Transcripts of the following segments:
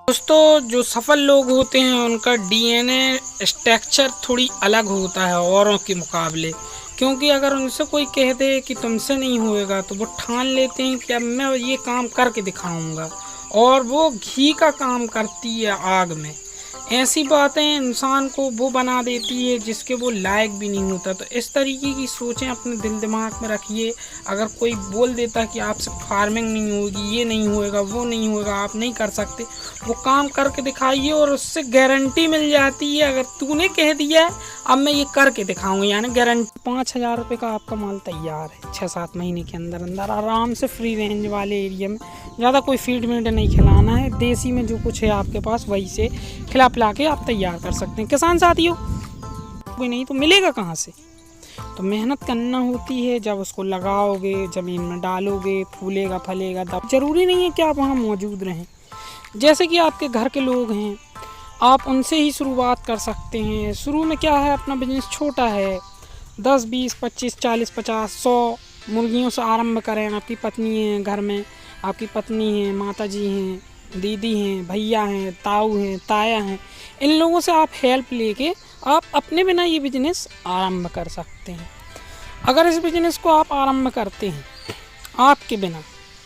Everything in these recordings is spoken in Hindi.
दोस्तों, जो सफल लोग होते हैं उनका डीएनए स्ट्रक्चर थोड़ी अलग होता है औरों के मुकाबले। क्योंकि अगर उनसे कोई कह दे कि तुमसे नहीं होएगा तो वो ठान लेते हैं कि अब मैं ये काम करके दिखाऊंगा, और वो घी का काम करती है आग में। ऐसी बातें इंसान को वो बना देती है जिसके वो लायक भी नहीं होता। तो इस तरीके की सोचें अपने दिल दिमाग में रखिए। अगर कोई बोल देता कि आपसे फार्मिंग नहीं होगी, ये नहीं होएगा, वो नहीं होएगा, आप नहीं कर सकते, वो काम करके दिखाइए और उससे गारंटी मिल जाती है। अगर तूने कह दिया है अब मैं ये करके दिखाऊंगा, यानी गारंटी। 5,000 रुपये का आपका माल तैयार है 6-7 महीने के अंदर अंदर आराम से फ्री रेंज वाले एरिया में। ज़्यादा कोई फीड मीड नहीं खिलाना है, देसी में जो कुछ है आपके पास वही से खिला पिला के आप तैयार कर सकते हैं। किसान साथियों, कोई नहीं तो मिलेगा कहाँ से? तो मेहनत करना होती है। जब उसको लगाओगे, ज़मीन में डालोगे, फूलेगा फलेगा। तब ज़रूरी नहीं है कि आप वहाँ मौजूद रहें। जैसे कि आपके घर के लोग हैं, आप उनसे ही शुरुआत कर सकते हैं। शुरू में क्या है, अपना बिजनेस छोटा है, 10, 20, 25, 40, 50, 100 मुर्गियों से आरंभ करें। आपकी पत्नी है घर में, आपकी पत्नी है, माता जी हैं, दीदी हैं, भैया हैं, ताऊ हैं, ताया हैं। इन लोगों से आप हेल्प लेके आप अपने बिना ये बिजनेस आरंभ कर सकते हैं। अगर इस बिजनेस को आप आरंभ करते हैं आपके बिना,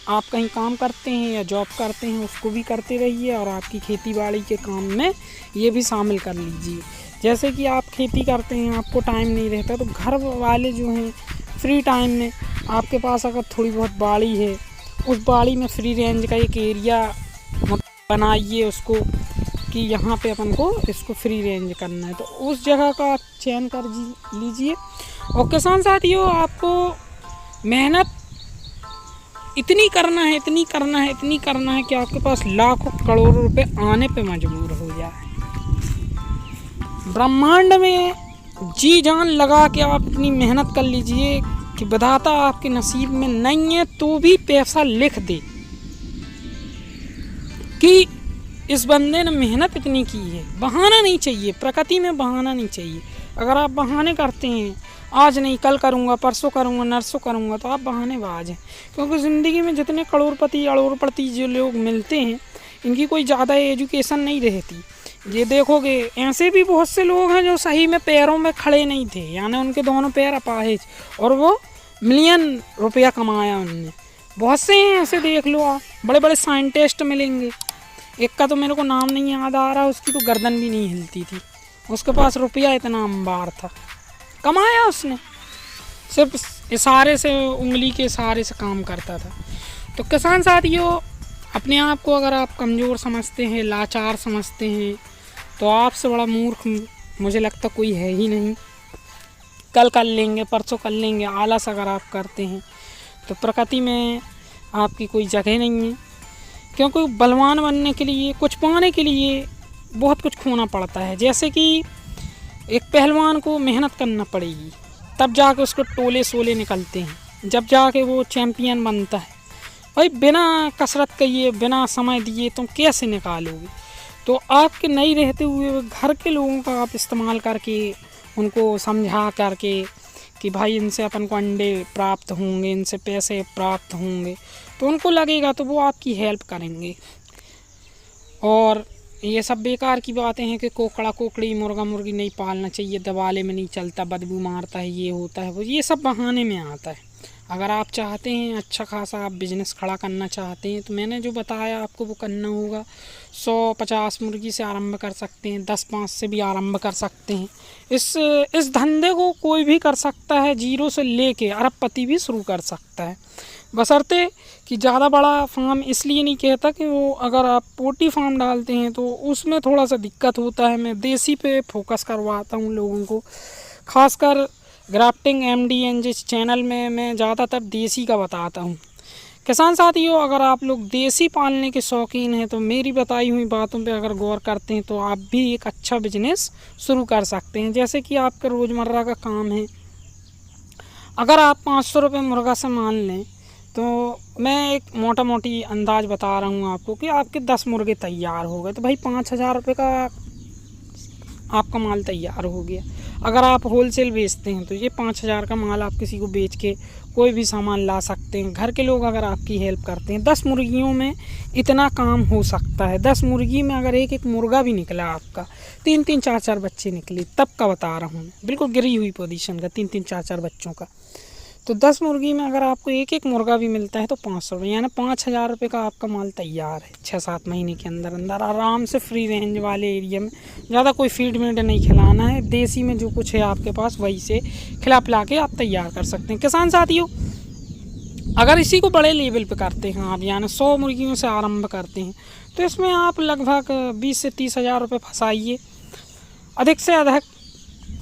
आप कहीं काम करते हैं या जॉब करते हैं, उसको भी करते रहिए और आपकी खेती बाड़ी के काम में ये भी शामिल कर लीजिए। जैसे कि आप खेती करते हैं, आपको टाइम नहीं रहता, तो घर वाले जो हैं फ्री टाइम में आपके पास अगर थोड़ी बहुत बाड़ी है, उस बाड़ी में फ्री रेंज का एक एरिया बनाइए उसको कि यहाँ पे अपन को इसको फ्री रेंज करना है, तो उस जगह का आप चयन कर लीजिए। और किसान साथियों, आपको मेहनत इतनी करना है, इतनी करना है, इतनी करना है कि आपके पास लाखों करोड़ों रुपए आने पे मजबूर हो जाए। ब्रह्मांड में जी जान लगा के आप इतनी मेहनत कर लीजिए कि विधाता आपके नसीब में नहीं है तो भी पैसा लिख दे कि इस बंदे ने मेहनत इतनी की है। बहाना नहीं चाहिए, प्रकृति में बहाना नहीं चाहिए। अगर आप बहाने करते हैं, आज नहीं कल करूँगा, परसों करूँगा, नरसों करूँगा, तो आप बहानेबाज हैं। क्योंकि ज़िंदगी में जितने करोड़पति अड़ोड़पति जो लोग मिलते हैं, इनकी कोई ज़्यादा एजुकेशन नहीं रहती। ये देखोगे, ऐसे भी बहुत से लोग हैं जो सही में पैरों में खड़े नहीं थे, यानी उनके दोनों पैर अपाहिज, और वो मिलियन रुपया कमाया उनने। बहुत से हैं ऐसे, देख लो आप, बड़े बड़े साइंटिस्ट मिलेंगे। एक का तो मेरे को नाम नहीं याद आ रहा, उसकी तो गर्दन भी नहीं हिलती थी, उसके पास रुपया इतना अंबार था, कमाया उसने, सिर्फ इशारे से, उंगली के इशारे से काम करता था। तो किसान साथियों, अपने आप को अगर आप कमज़ोर समझते हैं, लाचार समझते हैं, तो आपसे बड़ा मूर्ख मुझे लगता कोई है ही नहीं। कल कर लेंगे, परसों कर लेंगे, आलस अगर आप करते हैं तो प्रकृति में आपकी कोई जगह नहीं है। क्योंकि बलवान बनने के लिए, कुछ पाने के लिए बहुत कुछ खोना पड़ता है। जैसे कि एक पहलवान को मेहनत करना पड़ेगी, तब जाके उसको टोले सोले निकलते हैं, जब जाके वो चैम्पियन बनता है। भाई बिना कसरत किए, बिना समय दिए तुम कैसे निकालोगे? तो आपके नहीं रहते हुए घर के लोगों का आप इस्तेमाल करके, उनको समझा करके कि भाई इनसे अपन को अंडे प्राप्त होंगे, इनसे पैसे प्राप्त होंगे, तो उनको लगेगा तो वो आपकी हेल्प करेंगे। और ये सब बेकार की बातें हैं कि कोकड़ा कोकड़ी, मुर्गा मुर्गी नहीं पालना चाहिए, दबाले में नहीं चलता, बदबू मारता है, ये होता है, वो ये सब बहाने में आता है। अगर आप चाहते हैं अच्छा खासा आप बिज़नेस खड़ा करना चाहते हैं, तो मैंने जो बताया आपको वो करना होगा। 100-50 मुर्गी से आरंभ कर सकते हैं, 10-5 से भी आरंभ कर सकते हैं। इस धंधे को कोई भी कर सकता है, जीरो से लेके अरबपति भी शुरू कर सकता है, बशर्ते कि ज़्यादा बड़ा फार्म। इसलिए नहीं कहता कि वो, अगर आप पोल्ट्री फार्म डालते हैं तो उसमें थोड़ा सा दिक्कत होता है। मैं देसी पे फोकस करवाता हूँ लोगों को, खासकर ग्राफ्टिंग MDN जिस चैनल में मैं ज़्यादातर देसी का बताता हूँ। किसान साथियों, अगर आप लोग देसी पालने के शौकीन हैं तो मेरी बताई हुई बातों पे अगर गौर करते हैं तो आप भी एक अच्छा बिजनेस शुरू कर सकते हैं। जैसे कि आपका रोज़मर्रा का काम है, अगर आप 500 रुपये मुर्गा से मान लें, तो मैं एक मोटा मोटी अंदाज़ बता रहा हूँ आपको कि आपके 10 मुर्गे तैयार हो गए, तो भाई 5,000 रुपये का आपका माल तैयार हो गया। अगर आप होलसेल बेचते हैं तो ये 5,000 का माल आप किसी को बेच के कोई भी सामान ला सकते हैं। घर के लोग अगर आपकी हेल्प करते हैं, 10 मुर्गियों में इतना काम हो सकता है। 10 मुर्गी में अगर एक मुर्गा भी निकला आपका, 3-3 4-4 बच्चे निकले, तब का बता रहा हूँ, बिल्कुल गिरी हुई पोजीशन का 3-3 4-4 बच्चों का। तो 10 मुर्गी में अगर आपको एक मुर्गा भी मिलता है तो 500 रुपये, यानी 5,000 रुपये का आपका माल तैयार है 6-7 महीने के अंदर अंदर आराम से फ्री रेंज वाले एरिया में। ज़्यादा कोई फीड मीड नहीं खिलाना है, देसी में जो कुछ है आपके पास वही से खिला पिला के आप तैयार कर सकते हैं। किसान साथियों, अगर इसी को बड़े लेवल पे करते हैं आप, यानी 100 मुर्गियों से आरंभ करते हैं, तो इसमें आप लगभग 20 से 30,000 रुपये फंसाइए अधिक से अधिक।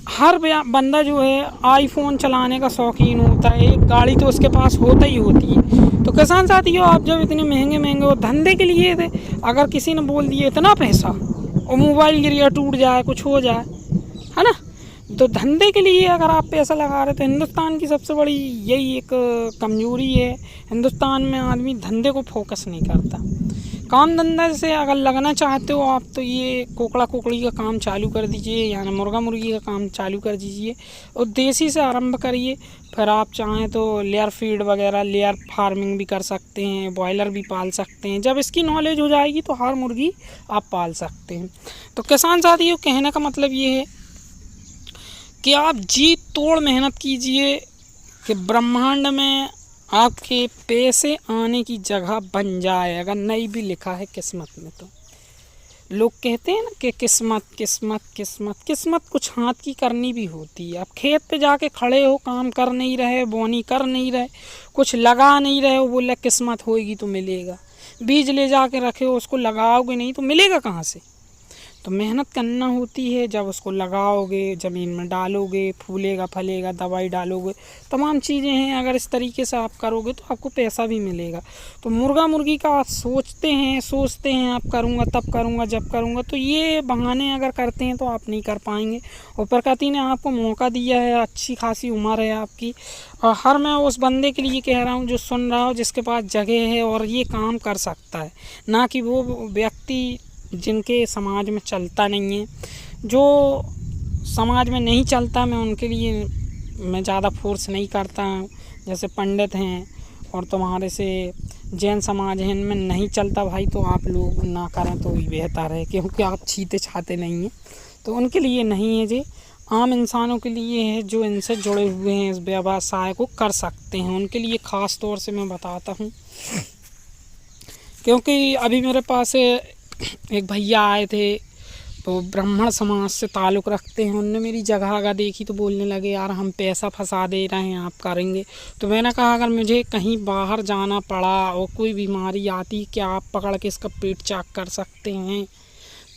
हर बंदा जो है आईफोन चलाने का शौकीन होता है, एक गाड़ी तो उसके पास होता ही होती है। तो किसान साथियों, आप जब इतने महंगे महंगे और धंधे के लिए थे, अगर किसी ने बोल दिया इतना पैसा और मोबाइल गिर गया, टूट जाए, कुछ हो जाए, है ना, तो धंधे के लिए अगर आप पैसा लगा रहे, तो हिंदुस्तान की सबसे बड़ी यही एक कमजोरी है, हिंदुस्तान में आदमी धंधे को फोकस नहीं करता। काम धंधा से अगर लगना चाहते हो आप, तो ये कोकड़ा कोकड़ी का काम चालू कर दीजिए, यानी मुर्गा मुर्गी का काम चालू कर दीजिए और देसी से आरंभ करिए। फिर आप चाहें तो लेयर फीड वगैरह, लेयर फार्मिंग भी कर सकते हैं, बॉयलर भी पाल सकते हैं। जब इसकी नॉलेज हो जाएगी तो हर मुर्गी आप पाल सकते हैं। तो किसान साथियों, कहने का मतलब ये है कि आप जी तोड़ मेहनत कीजिए कि ब्रह्मांड में आपके पैसे आने की जगह बन जाए। अगर नहीं भी लिखा है किस्मत में, तो लोग कहते हैं ना कि किस्मत किस्मत किस्मत किस्मत कुछ हाथ की करनी भी होती है। आप खेत पे जाके खड़े हो, काम कर नहीं रहे, बोनी कर नहीं रहे, कुछ लगा नहीं रहे हो, बोले किस्मत होएगी तो मिलेगा। बीज ले जाके रखे हो, उसको लगाओगे नहीं तो मिलेगा कहाँ से। तो मेहनत करना होती है। जब उसको लगाओगे, ज़मीन में डालोगे, फूलेगा फलेगा, दवाई डालोगे, तमाम चीज़ें हैं। अगर इस तरीके से आप करोगे तो आपको पैसा भी मिलेगा। तो मुर्गा मुर्गी का आप सोचते हैं आप करूँगा तब करूँगा जब करूँगा, तो ये बहाने अगर करते हैं तो आप नहीं कर पाएंगे। और प्रकृति ने आपको मौका दिया है, अच्छी खासी उम्र है आपकी। और हर मैं उस बंदे के लिए कह रहा हूँ जो सुन रहा हो, जिसके पास जगह है और ये काम कर सकता है, ना कि वो व्यक्ति जिनके समाज में चलता नहीं है। जो समाज में नहीं चलता, मैं उनके लिए मैं ज़्यादा फोर्स नहीं करता हूँ। जैसे पंडित हैं और तुम्हारे से जैन समाज है, इनमें नहीं चलता भाई, तो आप लोग ना करें तो ही बेहतर है, क्योंकि आप छीते छाते नहीं हैं। तो उनके लिए नहीं है जी, आम इंसानों के लिए है जो इनसे जुड़े हुए हैं, इस व्यवसाय को कर सकते हैं, उनके लिए ख़ास तौर से मैं बताता हूँ। क्योंकि अभी मेरे पास एक भैया आए थे, तो ब्राह्मण समाज से ताल्लुक़ रखते हैं। उनने मेरी जगह देखी तो बोलने लगे, यार हम पैसा फंसा दे रहे हैं, आप करेंगे? तो मैंने कहा, अगर मुझे कहीं बाहर जाना पड़ा और कोई बीमारी आती, क्या आप पकड़ के इसका पेट चेक कर सकते हैं?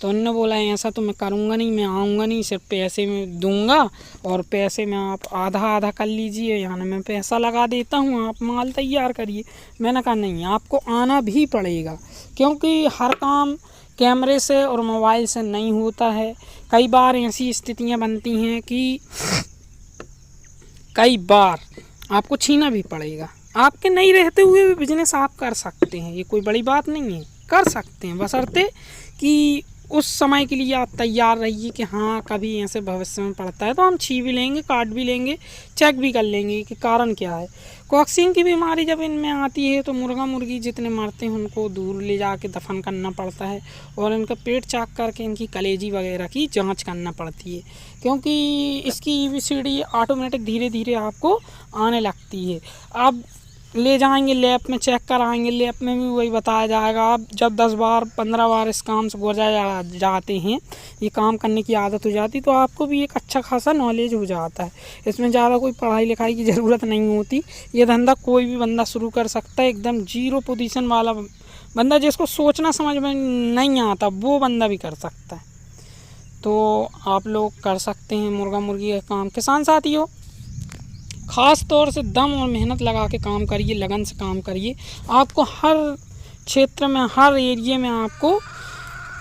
तो उन्होंने बोला, ऐसा तो मैं करूँगा नहीं, मैं आऊँगा नहीं, सिर्फ पैसे में दूँगा और पैसे में आप आधा आधा कर लीजिए, यानी मैं पैसा लगा देता हूँ, आप माल तैयार करिए। मैंने कहा नहीं, आपको आना भी पड़ेगा, क्योंकि हर काम कैमरे से और मोबाइल से नहीं होता है। कई बार ऐसी स्थितियाँ बनती हैं कि कई बार आपको छीना भी पड़ेगा। आपके नहीं रहते हुए भी बिजनेस आप कर सकते हैं, ये कोई बड़ी बात नहीं है, कर सकते हैं, बशर्ते कि उस समय के लिए आप तैयार रहिए कि हाँ कभी ऐसे भविष्य में पड़ता है तो हम छी भी लेंगे, काट भी लेंगे, चेक भी कर लेंगे कि कारण क्या है। कॉक्सिन की बीमारी जब इनमें आती है तो मुर्गा मुर्गी जितने मरते हैं उनको दूर ले जाके दफन करना पड़ता है और इनका पेट चेक करके इनकी कलेजी वगैरह की जांच करना पड़ती है, क्योंकि इसकी EBCD ऑटोमेटिक धीरे धीरे आपको आने लगती है। आप ले जाएंगे लैब में, चेक कराएंगे, लैब में भी वही बताया जाएगा। आप जब 10 बार 15 बार इस काम से गुजर जाते हैं, ये काम करने की आदत हो जाती, तो आपको भी एक अच्छा खासा नॉलेज हो जाता है। इसमें ज़्यादा कोई पढ़ाई लिखाई की ज़रूरत नहीं होती। ये धंधा कोई भी बंदा शुरू कर सकता है, एकदम जीरो पोजीशन वाला बंदा, जिसको सोचना समझ में नहीं आता, वो बंदा भी कर सकता है। तो आप लोग कर सकते हैं मुर्गा मुर्गी का काम। किसान साथियों, ख़ास तौर से दम और मेहनत लगा के काम करिए, लगन से काम करिए। आपको हर क्षेत्र में, हर एरिया में आपको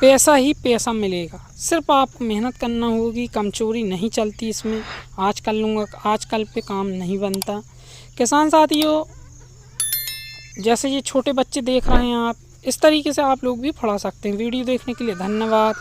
पैसा ही पैसा मिलेगा। सिर्फ आपको मेहनत करना होगी, कमचोरी नहीं चलती इसमें, आज कर लूँगा, आज कल पे काम नहीं बनता। किसान साथियों, जैसे ये छोटे बच्चे देख रहे हैं आप, इस तरीके से आप लोग भी पढ़ा सकते हैं। वीडियो देखने के लिए धन्यवाद।